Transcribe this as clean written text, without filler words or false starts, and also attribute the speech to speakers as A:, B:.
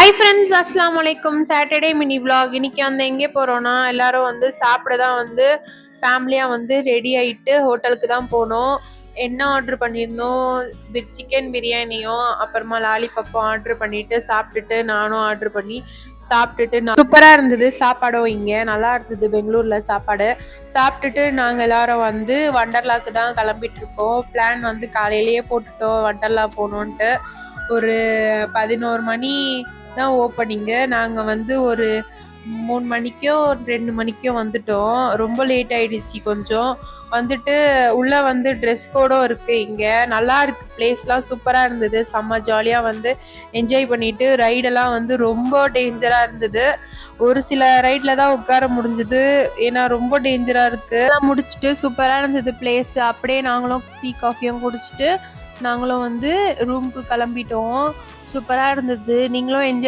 A: Hi friends, அஸ்ஸலாமு அலைக்கும். Saturday mini vlog. இன்னைக்கு வந்து எங்கே போகிறோன்னா, எல்லாரும் வந்து சாப்பிட தான் வந்து ஃபேமிலியாக வந்து ரெடி ஆகிட்டு ஹோட்டலுக்கு தான் போனோம். என்ன ஆர்டர் பண்ணியிருந்தோம், சிக்கன் பிரியாணியும் அப்புறமா லாலிபப்பும் ஆர்டர் பண்ணிவிட்டு சாப்பிட்டுட்டு நானும் ஆர்டர் பண்ணி சாப்பிட்டுட்டு சூப்பராக இருந்தது. சாப்பாடும் இங்கே நல்லா இருந்தது. பெங்களூரில் சாப்பாடு சாப்பிட்டுட்டு நாங்கள் எல்லாரும் வந்து வண்டர்லாவுக்கு தான் கிளம்பிட்டு இருக்கோம். பிளான் வந்து காலையிலேயே போட்டுட்டோம் வண்டர்லா போகணுன்ட்டு. ஒரு 11 மணி தான் ஓப்பனிங்கு. நாங்கள் வந்து ஒரு 3 மணிக்கோ 2 மணிக்கோ வந்துட்டோம். ரொம்ப லேட் ஆகிடுச்சு கொஞ்சம். வந்துட்டு உள்ளே வந்து ட்ரெஸ் கோடும் இருக்குது. இங்கே நல்லா இருக்குது. பிளேஸ்லாம் சூப்பராக இருந்தது. செம்ம ஜாலியாக வந்து என்ஜாய் பண்ணிவிட்டு ரைடெல்லாம் வந்து ரொம்ப டேஞ்சராக இருந்தது. ஒரு சில ரைடில் தான் உட்கார முடிஞ்சுது, ஏன்னா ரொம்ப டேஞ்சராக இருக்குது. எல்லாம் முடிச்சுட்டு சூப்பராக இருந்தது பிளேஸ். அப்படியே நாங்களும் டீ காஃபியும் குடிச்சிட்டு நாங்களும் வந்து ரூமுக்கு கிளம்பிட்டோம். சூப்பராக இருந்தது. நீங்களும் என்ஜாய்